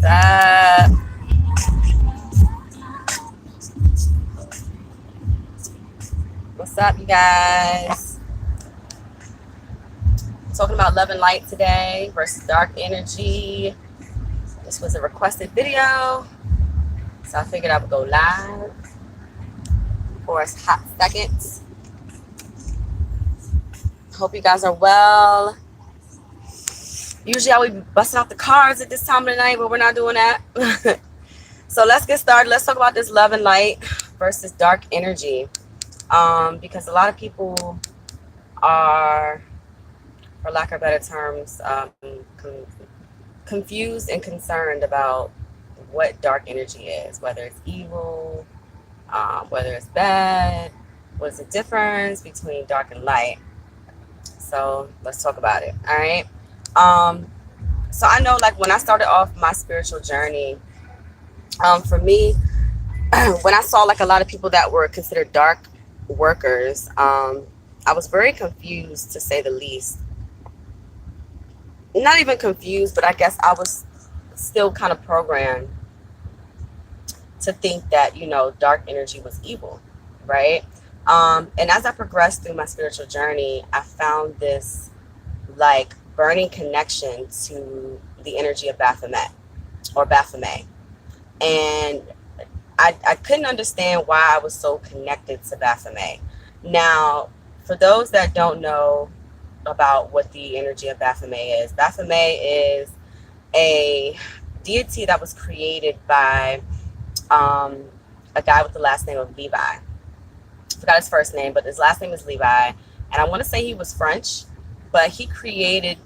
up? What's up, you guys? Talking about love and light today versus dark energy. This was a requested video, so I figured I would go live for a hot second. Hope you guys are well. Usually I would be busting out the cards at this time of the night, but we're not doing that. So let's get started. Let's talk about this love and light versus dark energy. Because a lot of people are, for lack of better terms, confused and concerned about what dark energy is, whether it's evil, whether it's bad, what's the difference between dark and light. So let's talk about it. All right. So I know, like, when I started off my spiritual journey, for me, when I saw like a lot of people that were considered dark workers, I was very confused, to say the least. Not even confused, but I guess I was still kind of programmed to think that, you know, dark energy was evil, right? And as I progressed through my spiritual journey, I found this like burning connection to the energy of Baphomet or Baphomet. And I couldn't understand why I was so connected to Baphomet. Now, for those that don't know about what the energy of Baphomet is a deity that was created by a guy with the last name of Levi. I forgot his first name, but his last name is Levi. And I want to say he was French, but he created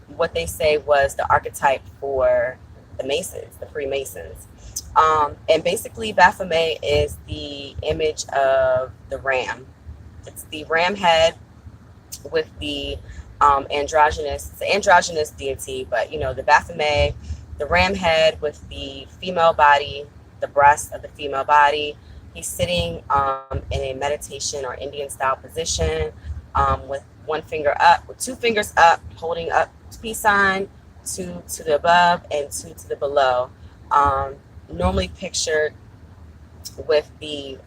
what they say was the archetype for the Masons, the Freemasons. And basically Baphomet is the image of the ram. It's the ram head with the androgynous deity, but you know, the Baphomet, the ram head with the female body, the breast of the female body. He's sitting in a meditation or Indian style position, with one finger up, with two fingers up, holding up peace sign, two to the above and two to the below. Normally pictured with the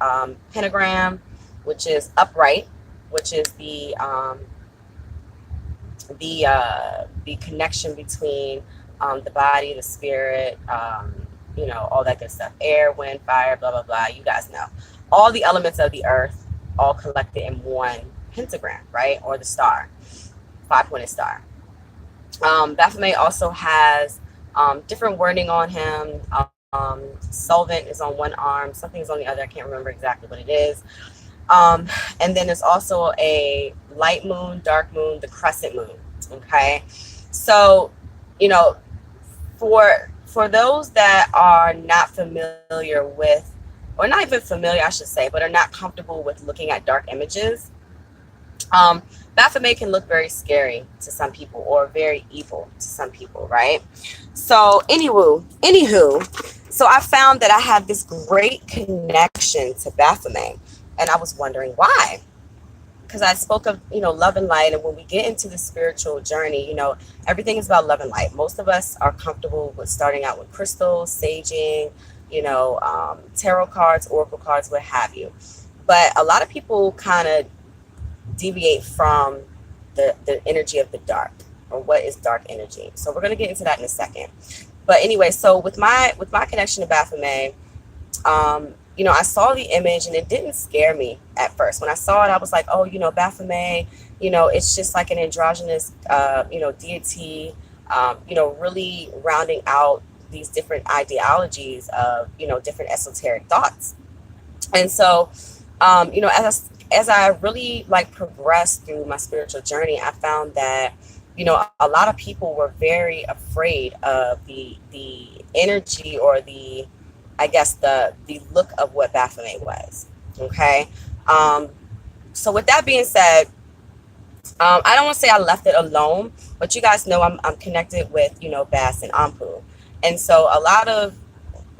pentagram, which is upright, which is the connection between the body, the spirit, you know, all that good stuff. Air, wind, fire, blah, blah, blah. You guys know. All the elements of the earth all collected in one pentagram, right? Or the star, 5-pointed star. Baphomet also has different wording on him. Solvent is on one arm, something is on the other. I can't remember exactly what it is. And then there's also a light moon, dark moon, the crescent moon. Okay, so you know, for those that are not familiar with, or not even familiar, I should say, but are not comfortable with looking at dark images, Baphomet can look very scary to some people or very evil to some people, right? So anywho, so I found that I had this great connection to Baphomet, and I was wondering why. Because I spoke of, you know, love and light, and when we get into the spiritual journey, you know, everything is about love and light. Most of us are comfortable with starting out with crystals, saging, you know, tarot cards, oracle cards, what have you. But a lot of people kind of deviate from the energy of the dark, or what is dark energy. So we're going to get into that in a second. But anyway, so with my connection to Baphomet, you know, I saw the image and it didn't scare me at first. When I saw it, I was like, oh, you know, Baphomet, you know, it's just like an androgynous, you know, deity, you know, really rounding out these different ideologies of, you know, different esoteric thoughts. And so, you know, as I really like progressed through my spiritual journey, I found that, you know, a lot of people were very afraid of the energy, or the, I guess, the look of what Baphomet was. Okay. So with that being said, I don't want to say I left it alone, but you guys know I'm connected with, you know, Bas and Ampu. And so a lot of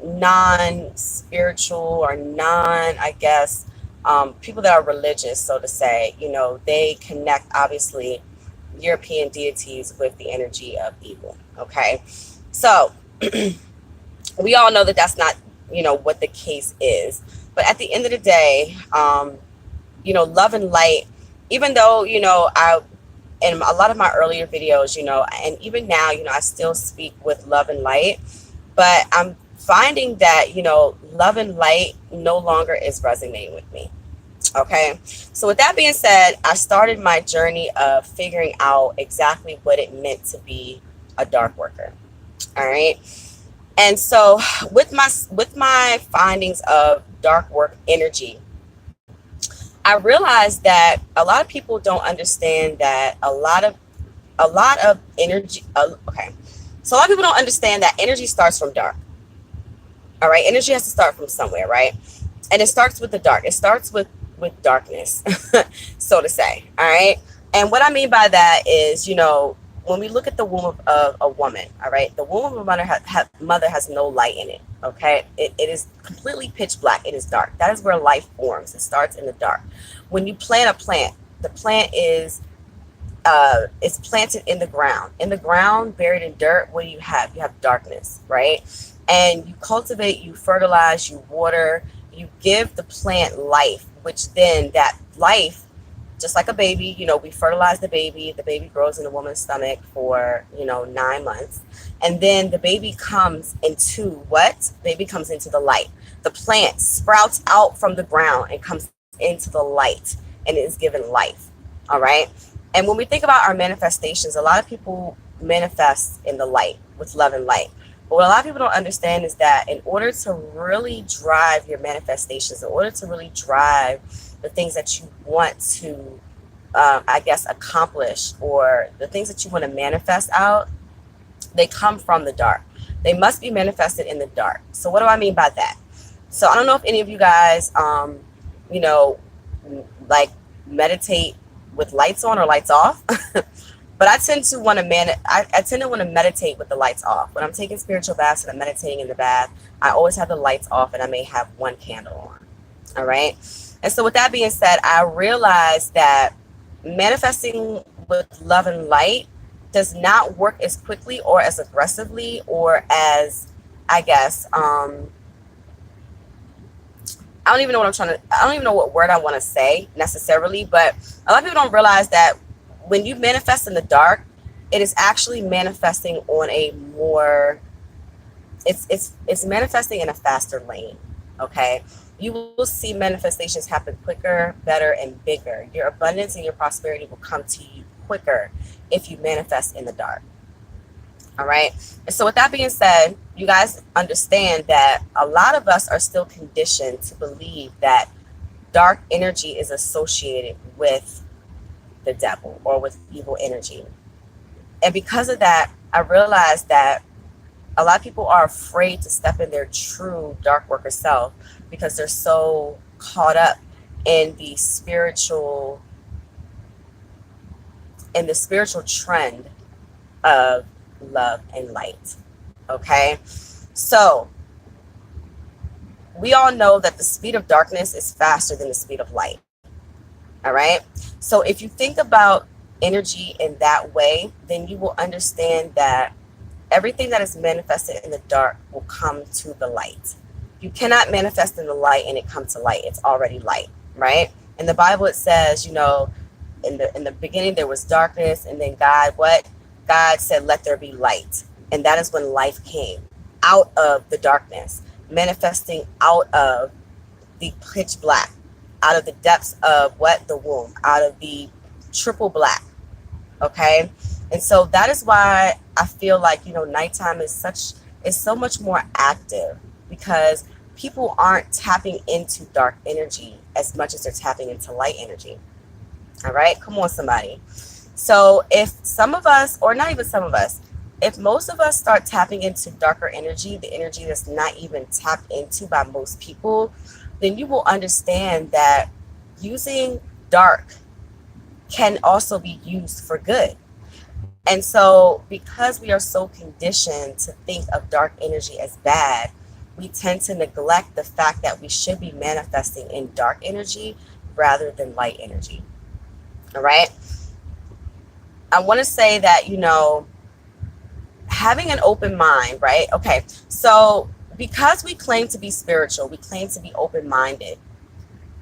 non-spiritual or I guess, people that are religious, so to say, you know, they connect, obviously, European deities with the energy of evil. Okay. So We all know that that's not, what the case is. But at the end of the day, love and light, even though, I, in a lot of my earlier videos, and even now, I still speak with love and light, but I'm finding that, love and light no longer is resonating with me. Okay. So with that being said, I started my journey of figuring out exactly what it meant to be a dark worker. All right. And so with my findings of dark work energy, I realized that a lot of people don't understand that a lot of energy. Okay, so a lot of people don't understand that energy starts from dark. All right, energy has to start from somewhere, right? And it starts with the dark. It starts with darkness, so to say. All right. And what I mean by that is, when we look at the womb of a woman, all right, the womb of a mother has no light in it. Okay, it is completely pitch black. It is dark. That is where life forms. It starts in the dark. When you plant a plant, the plant is planted in the ground. In the ground, buried in dirt, what do you have? You have darkness, right? And you cultivate, you fertilize, you water, you give the plant life, which then that life, just like a baby, we fertilize the baby grows in the woman's stomach for, 9 months. And then the baby comes into what? Baby comes into the light. The plant sprouts out from the ground and comes into the light and is given life. All right. And when we think about our manifestations, a lot of people manifest in the light with love and light. But what a lot of people don't understand is that in order to really drive your manifestations, in order to really drive the things that you want to, accomplish, or the things that you want to manifest out, they come from the dark. They must be manifested in the dark. So what do I mean by that? So I don't know if any of you guys, you know, like meditate with lights on or lights off. But I tend to want to I tend to want to meditate with the lights off. When I'm taking spiritual baths and I'm meditating in the bath, I always have the lights off and I may have one candle on. All right. And so with that being said, I realized that manifesting with love and light does not work as quickly or as aggressively or as, I don't even know I don't even know what word I want to say necessarily, but a lot of people don't realize that when you manifest in the dark, it is actually manifesting on a more, it's manifesting in a faster lane. Okay. You will see manifestations happen quicker, better, and bigger. Your abundance and your prosperity will come to you quicker if you manifest in the dark. All right. And so with that being said, you guys understand that a lot of us are still conditioned to believe that dark energy is associated with the devil or with evil energy. And because of that, I realized that a lot of people are afraid to step in their true dark worker self because they're so caught up in the spiritual trend of love and light. Okay. So we all know that the speed of darkness is faster than the speed of light. All right. So if you think about energy in that way, then you will understand that everything that is manifested in the dark will come to the light. You cannot manifest in the light and it come to light. It's already light, right? In the Bible, it says, in the beginning there was darkness, and then God said, let there be light. And that is when life came out of the darkness, manifesting out of the pitch black, out of the depths of the womb, out of the triple black. Okay. And so that is why I feel like, nighttime is so much more active, because people aren't tapping into dark energy as much as they're tapping into light energy. All right. Come on, somebody. So if some of us, or not even some of us, if most of us start tapping into darker energy, the energy that's not even tapped into by most people, then you will understand that using dark can also be used for good. And so because we are so conditioned to think of dark energy as bad, we tend to neglect the fact that we should be manifesting in dark energy rather than light energy. All right. I want to say that, having an open mind, right? Okay, so because we claim to be spiritual, we claim to be open-minded.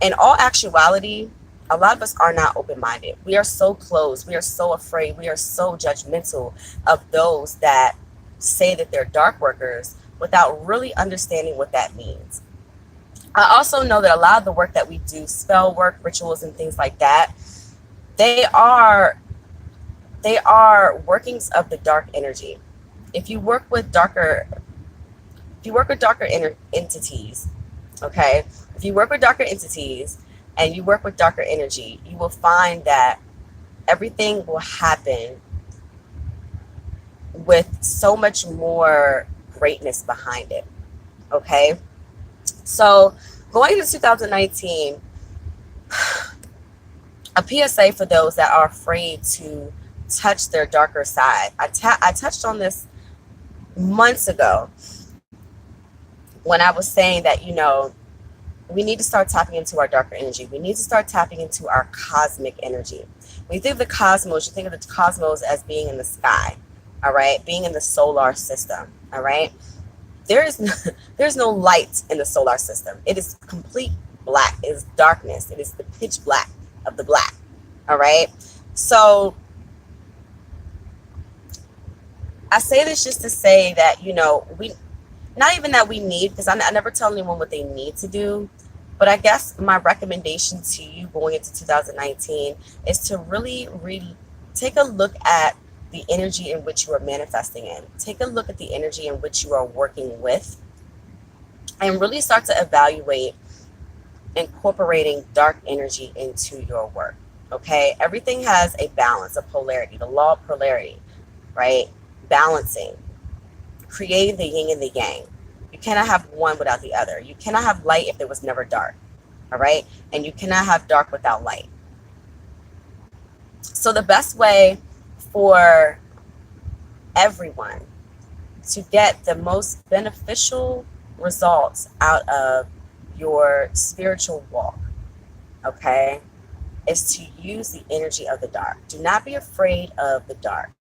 In all actuality, a lot of us are not open-minded. We are so closed. We are so afraid. We are so judgmental of those that say that they're dark workers without really understanding what that means. I also know that a lot of the work that we do, spell work, rituals, and things like that, they are workings of the dark energy. If you work with darker, entities, okay, if you work with darker entities and you work with darker energy, you will find that everything will happen with so much more greatness behind it. Okay, so going into 2019, a PSA for those that are afraid to touch their darker side. I touched on this months ago when I was saying that, we need to start tapping into our darker energy. We need to start tapping into our cosmic energy. When you think of the cosmos, you think of the cosmos as being in the sky, all right, being in the solar system, all right. There's no light in the solar system. It is complete black. It is darkness. It is the pitch black of the black, all right. So I say this just to say that, we, not even that we need, because I never tell anyone what they need to do, but I guess my recommendation to you going into 2019 is to really take a look at the energy in which you are manifesting in. Take a look at the energy in which you are working with, and really start to evaluate incorporating dark energy into your work. Okay, everything has a balance, a polarity, the law of polarity, right? Balancing, creating the yin and the yang. You cannot have one without the other. You cannot have light if there was never dark, all right? And you cannot have dark without light. So the best way for everyone to get the most beneficial results out of your spiritual walk, okay, is to use the energy of the dark. Do not be afraid of the dark.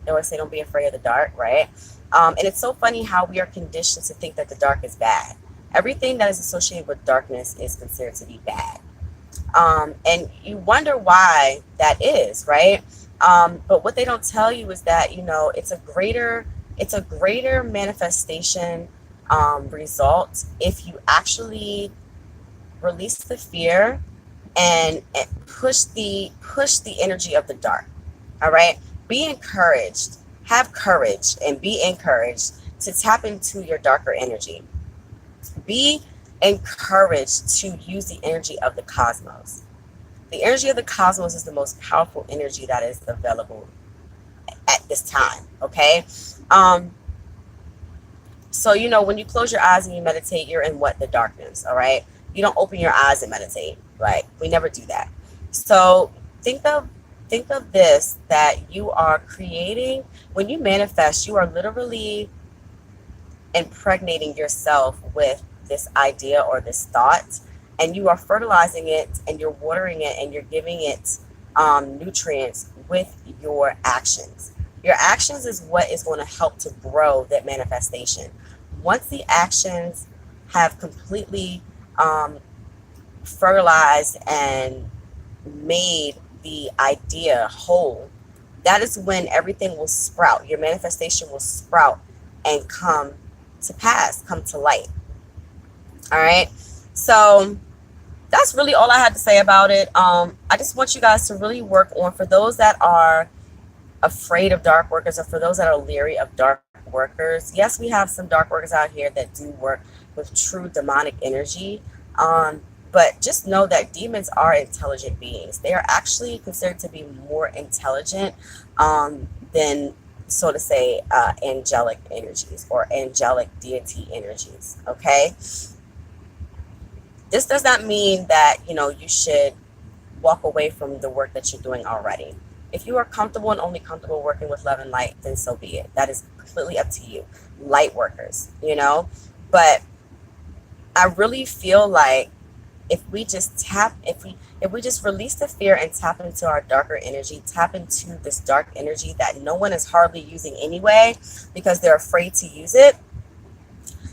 They always say don't be afraid of the dark, right? And it's so funny how we are conditioned to think that the dark is bad. Everything that is associated with darkness is considered to be bad. And you wonder why that is, right? But what they don't tell you is that, it's a greater manifestation result if you actually release the fear and push the energy of the dark. All right, be encouraged, have courage, and be encouraged to tap into your darker energy. Be encouraged to use the energy of the cosmos. The energy of the cosmos is the most powerful energy that is available at this time. Okay, so when you close your eyes and you meditate, you're in what? The darkness. All right, you don't open your eyes and meditate. Right, we never do that. So think of this, that you are creating, when you manifest, you are literally impregnating yourself with this idea or this thought, and you are fertilizing it, and you're watering it, and you're giving it nutrients with your actions. Your actions is what is going to help to grow that manifestation. Once the actions have completely fertilized and made the idea whole, that is when everything will sprout. Your manifestation will sprout and come to pass, come to light. All right, so that's really all I had to say about it. I just want you guys to really work on, for those that are afraid of dark workers, or for those that are leery of dark workers. Yes, we have some dark workers out here that do work with true demonic energy, but just know that demons are intelligent beings. They are actually considered to be more intelligent than, so to say, angelic energies or angelic deity energies. Okay, this does not mean that you should walk away from the work that you're doing already. If you are comfortable and only comfortable working with love and light, then so be it. That is completely up to you. Light workers, but I really feel like if we just release the fear and tap into our darker energy, tap into this dark energy that no one is hardly using anyway because they're afraid to use it,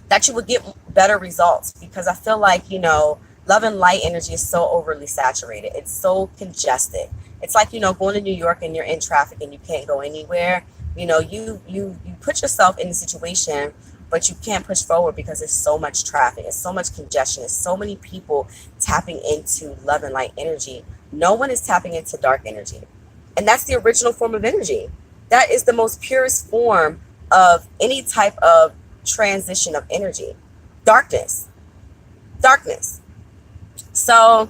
that you would get better results. Because I feel like, you know, love and light energy is so overly saturated. It's so congested. It's like, you know, going to New York and you're in traffic and you can't go anywhere. You know, you put yourself in a situation, but you can't push forward because there's so much traffic, it's so much congestion, there's so many people tapping into love and light energy. No one is tapping into dark energy. And that's the original form of energy. That is the most purest form of any type of transition of energy. Darkness. Darkness. So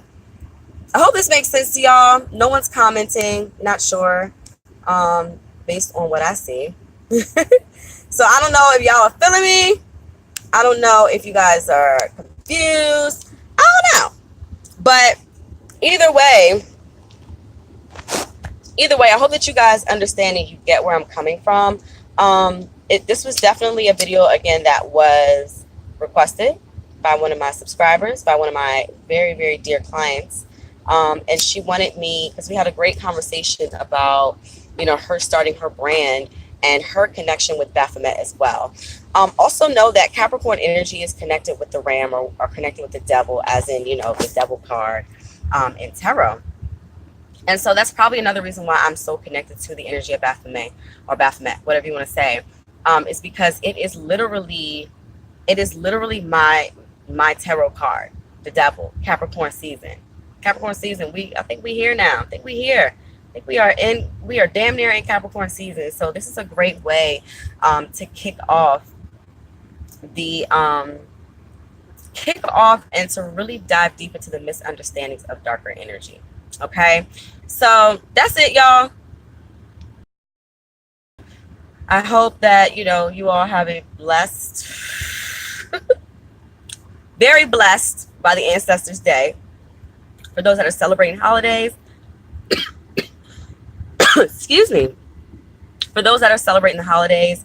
I hope this makes sense to y'all. No one's commenting, not sure, based on what I see. So I don't know if y'all are feeling me. I don't know if you guys are confused. I don't know. But either way, I hope that you guys understand and you get where I'm coming from. This was definitely a video, again, that was requested by one of my subscribers, by one of my very, very dear clients. And she wanted me, because we had a great conversation about, you know, her starting her brand and her connection with Baphomet as well. Also know that Capricorn energy is connected with the Ram, or connected with the devil, as in, you know, the devil card in tarot. And so that's probably another reason why I'm so connected to the energy of Baphomet, or Baphomet, whatever you want to say, is because it is literally my tarot card, the devil, Capricorn season. Capricorn season, I think we here now. I think we are damn near in Capricorn season. So this is a great way to kick off and to really dive deep into the misunderstandings of darker energy. Okay, so that's it, y'all. I hope that, you know, you all have a blessed, very blessed by the Ancestors Day. For those that are celebrating holidays, excuse me. For those that are celebrating the holidays,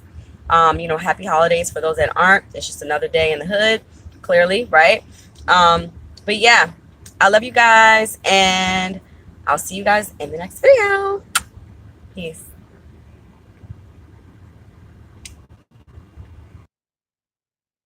you know, happy holidays. For those that aren't, it's just another day in the hood, clearly, right? But yeah, I love you guys, and I'll see you guys in the next video. Peace.